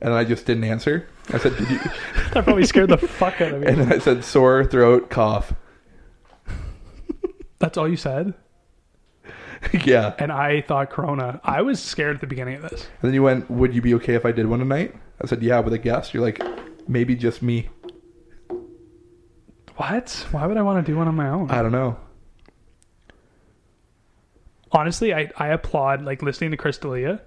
And I just didn't answer. I said, did you? That probably scared the fuck out of me. And then I said, sore throat, cough. That's all you said? Yeah. And I thought corona. I was scared at the beginning of this. And then you went, would you be okay if I did one tonight? I said, yeah, with a guest. You're like, maybe just me. What? Why would I want to do one on my own? I don't know. Honestly, I applaud, like, listening to Chris D'Elia.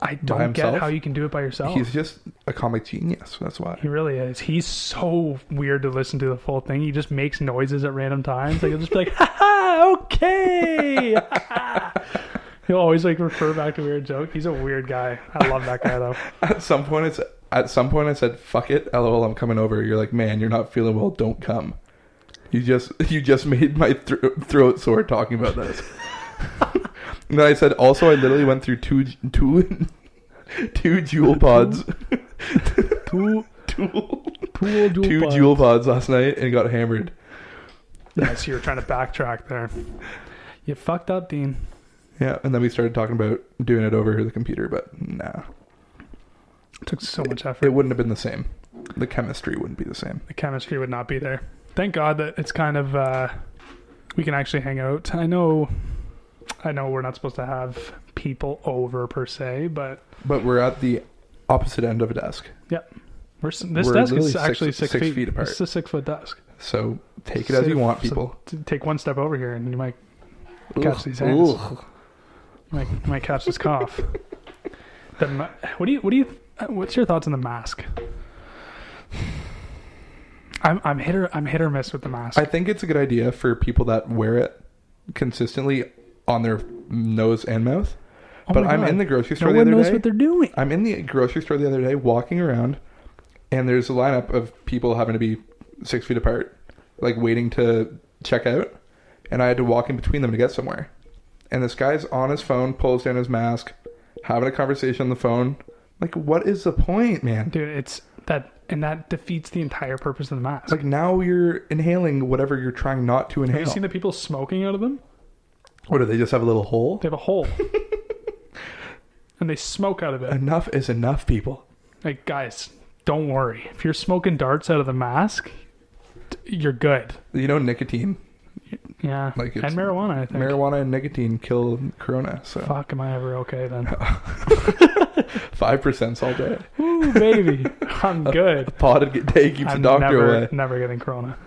I don't get how you can do it by yourself. He's just a comic genius. That's why. He really is. He's so weird to listen to the full thing. He just makes noises at random times. Like, he'll just be like, ha ha, okay. He'll always, like, refer back to a weird joke. He's a weird guy. I love that guy, though. At some point I said, fuck it, LOL, I'm coming over. You're like, man, you're not feeling well, don't come. You just made my throat sore talking about this. And then I said, also, I literally went through two Juul pods. Two Juul pods last night and got hammered. Yes, you were trying to backtrack there. You fucked up, Dean. Yeah, and then we started talking about doing it over the computer, but nah. It took so much effort. It wouldn't have been the same. The chemistry wouldn't be the same. The chemistry would not be there. Thank God that it's kind of, we can actually hang out. I know we're not supposed to have people over per se, but we're at the opposite end of a desk. Yep. This desk is actually 6 feet apart. It's a 6 foot desk. So take it as you want, people. So take one step over here and you might catch these hands. You might catch this cough. What's your thoughts on the mask? I'm hit or miss with the mask. I think it's a good idea for people that wear it consistently on their nose and mouth. But I'm in the grocery store the other day. No one knows what they're doing. I'm in the grocery store the other day walking around, and there's a lineup of people having to be 6 feet apart, like waiting to check out. And I had to walk in between them to get somewhere. And this guy's on his phone, pulls down his mask, having a conversation on the phone. Like, what is the point, man? Dude, it's that, and that defeats the entire purpose of the mask. Like, now you're inhaling whatever you're trying not to inhale. Have you seen the people smoking out of them? What, do they just have a little hole? They have a hole. And they smoke out of it. Enough is enough, people. Like, guys, don't worry. If you're smoking darts out of the mask, you're good. You know, nicotine. Yeah. Like, and marijuana, I think. Marijuana and nicotine kill corona. So. Fuck, am I ever okay then? 5% all day. Ooh, baby. I'm good. A pot a day keeps the doctor away. Never getting corona.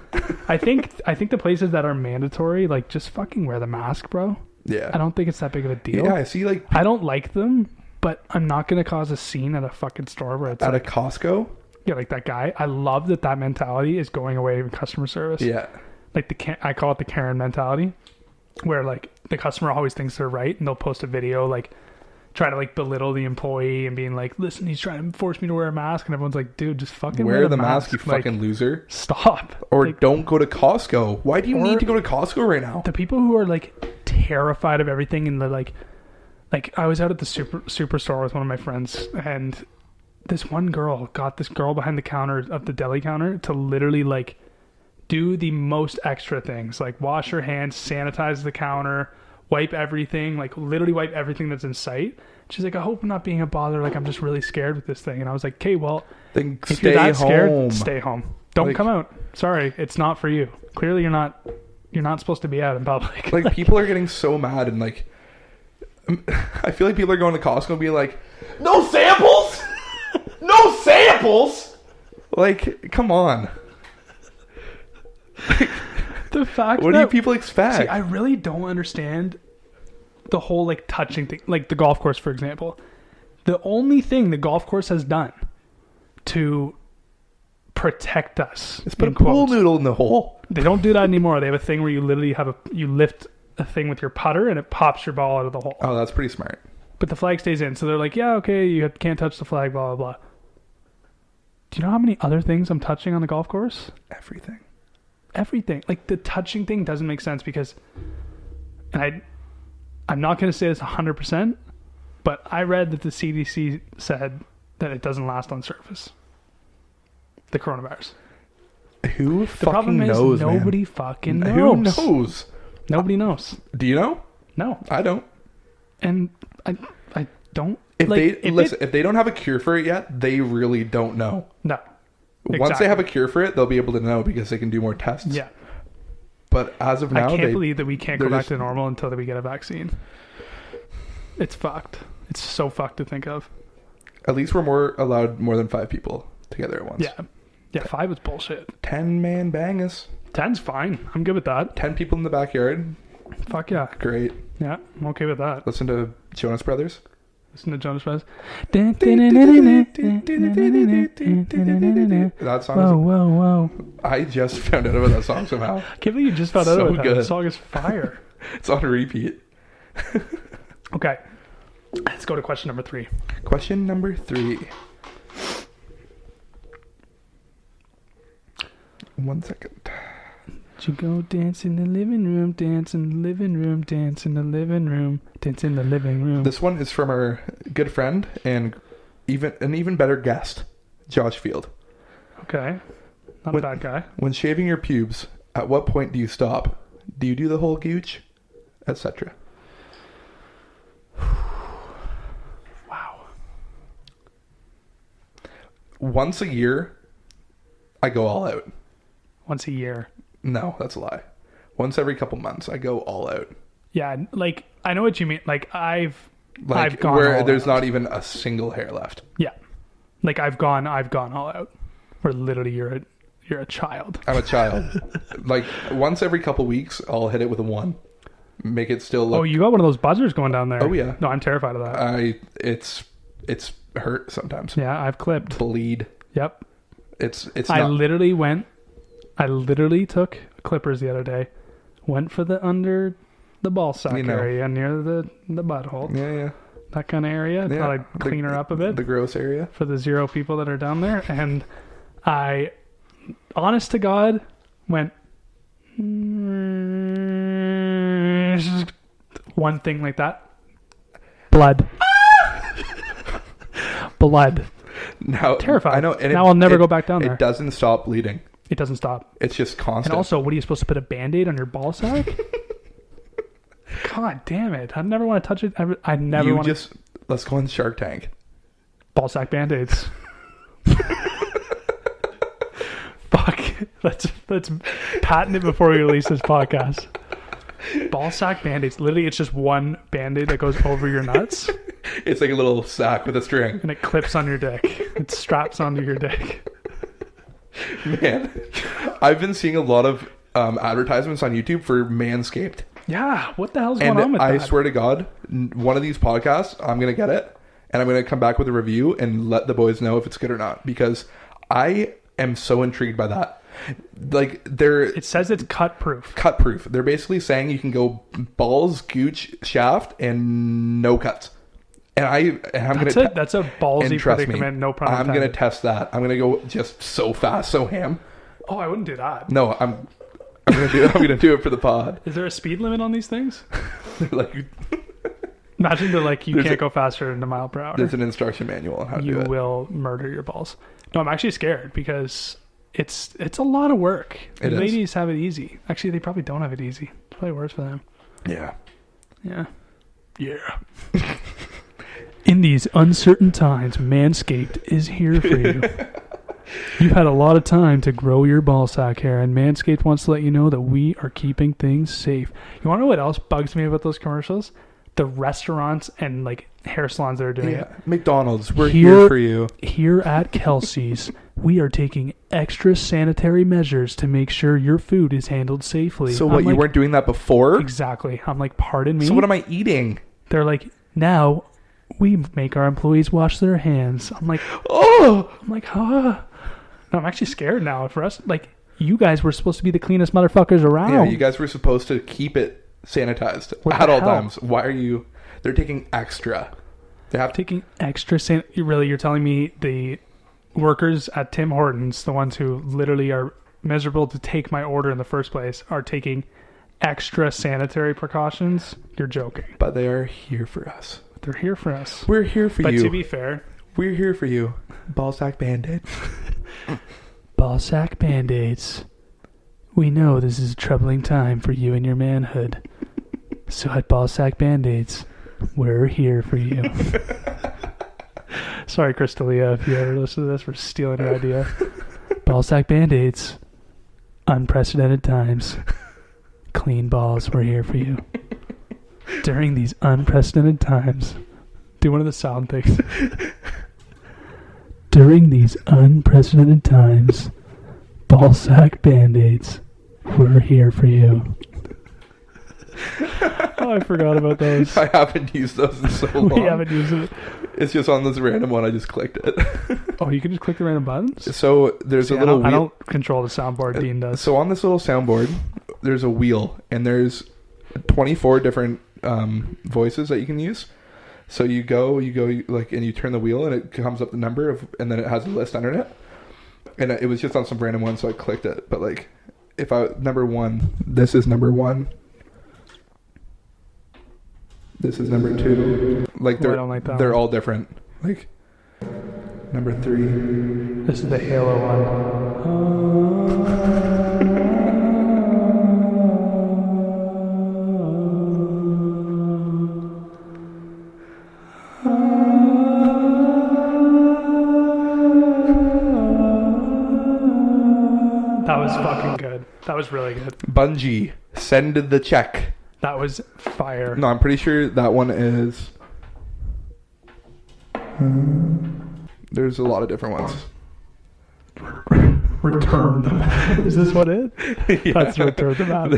I think the places that are mandatory, like, just fucking wear the mask, bro. Yeah. I don't think it's that big of a deal. Yeah, I see, like... I don't like them, but I'm not going to cause a scene at a fucking store where it's at like... a Costco? Yeah, like that guy. I love that mentality is going away in customer service. Yeah. Like, I call it the Karen mentality, where, like, the customer always thinks they're right, and they'll post a video, like, trying to, like, belittle the employee and being like, listen, he's trying to force me to wear a mask, and everyone's like, dude, just fucking wear the mask, you fucking like, loser. Stop. Or like, don't go to Costco. Why do you need to go to Costco right now? The people who are, like, terrified of everything, and they're like I was out at the superstore with one of my friends, and this one girl got this girl behind the counter of the deli counter to literally, like, do the most extra things, like wash her hands, sanitize the counter, wipe everything, like literally wipe everything that's in sight. She's like, I hope I'm not being a bother. Like, I'm just really scared with this thing. And I was like, okay, well, then if you're that scared, stay home. Don't come out. Sorry, it's not for you. Clearly, you're not supposed to be out in public. Like, people are getting so mad, and like, I feel like people are going to Costco and being like, no samples, no samples. Like, come on. The fact what do you people expect? See, I really don't understand the whole, like, touching thing. Like the golf course, for example. The only thing the golf course has done to protect us, is put a pool noodle in the hole. They don't do that anymore. They have a thing where you literally you lift a thing with your putter and it pops your ball out of the hole. Oh, that's pretty smart. But the flag stays in. So they're like, yeah, okay, you can't touch the flag, blah, blah, blah. Do you know how many other things I'm touching on the golf course? Everything. Like, the touching thing doesn't make sense because, and I'm not going to say this 100%, but I read that the CDC said that it doesn't last on surface. The coronavirus. Who the fucking problem is knows, nobody man. fucking knows. Who knows? Nobody knows. Do you know? No. I don't. And I don't If Like, if they don't have a cure for it yet, they really don't know. No. Once they Exactly. have a cure for it, they'll be able to know because they can do more tests. Yeah. But as of now, I can't believe that we can't go they're back just- to normal until we get a vaccine. It's fucked. It's so fucked to think of. at least we're allowed more than 5 people together at once. Yeah. Yeah, 5 was bullshit. 10-man bangers. 10's fine. I'm good with that. 10 people in the backyard. Fuck yeah. Great. Yeah, I'm okay with that. Listen to Jonas Brothers. Listen to Jonas Brothers. That song. Whoa, whoa, whoa. I just found out about that song somehow. I can't believe you just found out So about that. good. The song is fire. It's on repeat. Okay. Let's go to question number 3. Question number 3. 1 second. Did you go dance in the living room, dance in the living room, dance in the living room, dance in the living room? This one is from our good friend and even better guest, Josh Field. Okay. Not What- a bad guy. When shaving your pubes, at what point do you stop? Do you do the whole gooch? Etc. Wow. Once a year, I go all out. Once a year. No, that's a lie. Once every couple months, I go all out. Yeah, like, I know what you mean. Like, I've Like gone where all there's out. not even a single hair left. Yeah. Like, I've gone all out. Where literally you're a child. I'm a child. Like once every couple weeks, I'll hit it with a 1. Make it still look. Oh, you got one of those buzzers going down there. Oh, yeah. No, I'm terrified of that. It's hurt sometimes. Yeah, I've clipped. Bleed. Yep. It's I not. literally took clippers the other day. Went for the under the ball sack You know. area near the butthole. Yeah. That kind of area. Yeah. Thought I'd clean her up a bit The gross area. for the 0 people that are down there. And I, honest to God, went one thing like that. Blood. Blood. Now Terrified. I know. And Now I'll never go back down there. It doesn't stop bleeding. It doesn't stop. It's just constant. And also, what are you supposed to put a Band-Aid on your ball sack? God damn it. I never want to touch it. I never want to. Let's go on Shark Tank. Ball sack Band-Aids. Fuck. Let's patent it before we release this podcast. Ball sack Band-Aids. Literally, it's just one Band-Aid that goes over your nuts It's like a little sack with a string. and it clips on your dick. It straps onto your dick. Man, I've been seeing a lot of advertisements on YouTube for Manscaped. Yeah. What the hell's going on And with I that? swear to God, one of these podcasts, I'm going to get it. And I'm going to come back with a review and let the boys know if it's good or not. Because I am so intrigued by that. Like, they're It says it's cut proof. cut proof. They're basically saying you can go balls, gooch, shaft, and no cuts. And I'm going to... That's a ballsy predicament. No problem. I'm going to test that. I'm going to go just so fast, so ham. Oh, I wouldn't do that. No, I'm going to do it for the pod. Is there a speed limit on these things? Like, Imagine that, like, you There's can't a- go faster than a mile per hour. there's an instruction manual on how to do You it. will murder your balls. No, I'm actually scared because it's a lot of work. It is. Ladies have it easy. Actually, they probably don't have it easy. It's probably worse for them. Yeah. Yeah. Yeah. In these uncertain times, Manscaped is here for you. You've had a lot of time to grow your ball sack hair, and Manscaped wants to let you know that we are keeping things safe. You want to know what else bugs me about those commercials? The restaurants and like hair salons that are doing it. Yeah. McDonald's, we're Here- here for you. Here at Kelsey's, we are taking extra sanitary measures to make sure your food is handled safely. So I'm what, you like, weren't doing that before? Exactly. I'm like, pardon me? So what am I eating? They're like, now we make our employees wash their hands. I'm like, Oh! No, I'm actually scared now. For us, like, you guys were supposed to be the cleanest motherfuckers around. Yeah, you guys were supposed to keep it sanitized What at the all hell? times. Why are you... They're taking extra. They have to... Taking extra you're telling me the workers at Tim Hortons, the ones who literally are miserable to take my order in the first place, are taking extra sanitary precautions? You're joking. But they are here for us. They're here for us. We're here for But you. to be fair, We're here for you. Ballsack Band-Aid. Ballsack Band-Aids. We know this is a troubling time for you and your manhood. So at Ballsack Band-Aids, we're here for you. Sorry, Crystalia, if you ever listen to this, for stealing your idea. Ballsack Band-Aids. Unprecedented times. Clean balls, we're here for you. During these unprecedented times. Do one of the sound things. During these unprecedented times, Ballsack Band-Aids, we're here for you. Oh, I forgot about those. I haven't used those in so long. We haven't used it. It's just on this random one. I just clicked it. Oh, you can just click the random buttons? So there's a I little don't, I wheel. don't control the soundboard. Dean does. So on this little soundboard, there's a wheel, and there's 24 different voices that you can use. So you go like, and you turn the wheel, and it comes up the number of, and then it has a list under it. And it was just on some random one, so I clicked it. But like, if I number one, this is number one. This is number two. Like I don't like that they're one. all different. Like number three. This is the Halo one. That was fucking good. That was really good. Bungie, send the check. That was fire. No, I'm pretty sure that one is. There's a lot of different ones. Return the map. Is this what it? Yeah. That's Return the map.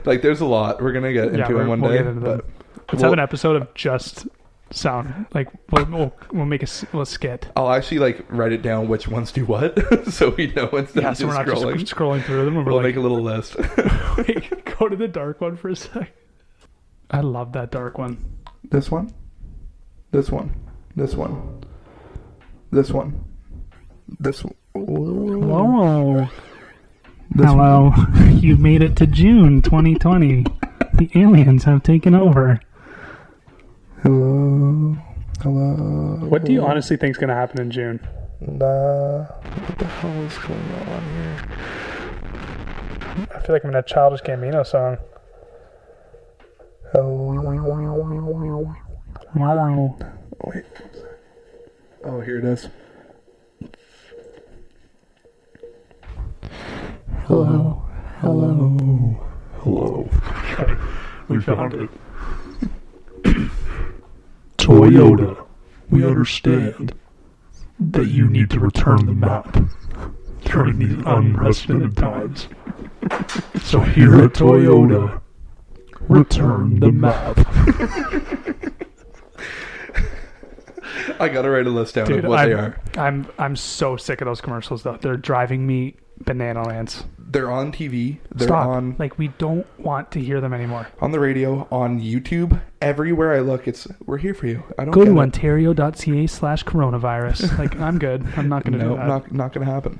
Like, there's a lot. We're gonna get into it one we'll day. get into them. But Let's have an episode of just sound. Like we'll make a skit. I'll actually like write it down which ones do what, so we know instead Yeah, of so just we're not scrolling. just scrolling through them. And we're We'll like, make a little list. wait, go to the dark one for a sec. I love that dark one. This one. This one. This one. This one. This one. Hello. This Hello. You've made it to June 2020. The aliens have taken over. Hello. Hello. What do you honestly think is going to happen in June? What the hell is going on here? I feel like I'm in a Childish Gambino song. Hello. Wow. Wait. Oh, here it is. Hello. Hello. Hello. We found it. Toyota, we understand that you need to return the map during these unprecedented times. So here at Toyota, return the map. I gotta write a list down Dude, of what they are. I'm so sick of those commercials though. They're driving me banana lands. They're on TV. They're Stop. on Like we don't want to hear them anymore. on the radio, on YouTube. Everywhere I look, it's we're here for you. I don't Go get to it. ontario.ca/coronavirus. Like I'm good. I'm not gonna do No, that. not gonna happen.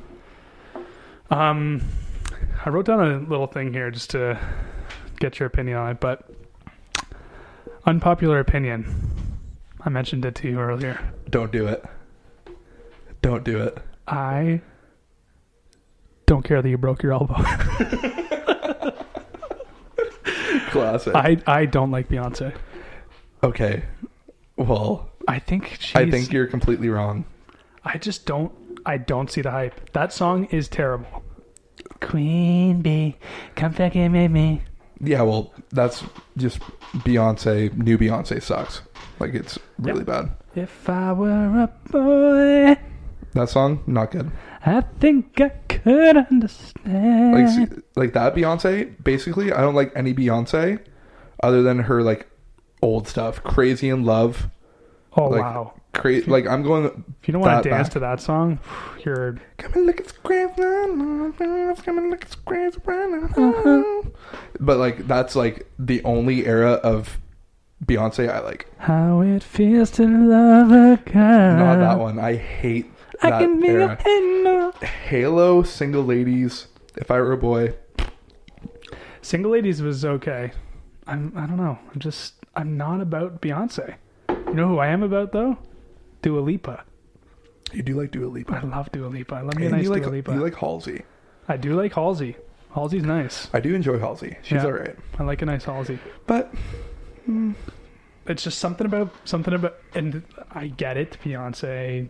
I wrote down a little thing here just to get your opinion on it, but unpopular opinion. I mentioned it to you earlier. Don't do it. Don't do it. I don't care that you broke your elbow. Classic. I don't like Beyonce. Okay. Well, I think she's, I think you're completely wrong. I just don't. I don't see the hype. That song is terrible. Queen bee, come back and make me. Yeah, well, that's just Beyonce. New Beyonce sucks. Like, it's really bad. If I were a boy, That song, not good. I think I could understand. Like that Beyonce, basically, I don't like any Beyonce other than her, like, old stuff. Crazy in Love. Oh like, wow! Like, I'm going... If you don't want that to dance back. to that song, you're Come and look at scraps. Come and look at scraps. But, like, that's, like, the only era of Beyonce I like. how it feels to love a girl. Not that one. I hate that I can be era. a Halo, Single Ladies, If I Were a Boy. Single Ladies was okay. I don't know. I'm not about Beyonce. You know who I am about though? Dua Lipa. You do like Dua I Lipa. love Dua Lipa. I love me a And nice you like, Dua Lipa. you like Halsey. I do like Halsey. Halsey's nice. I do enjoy Halsey. She's Yeah. alright. I like a nice Halsey. But It's just something about, and I get it, Beyonce,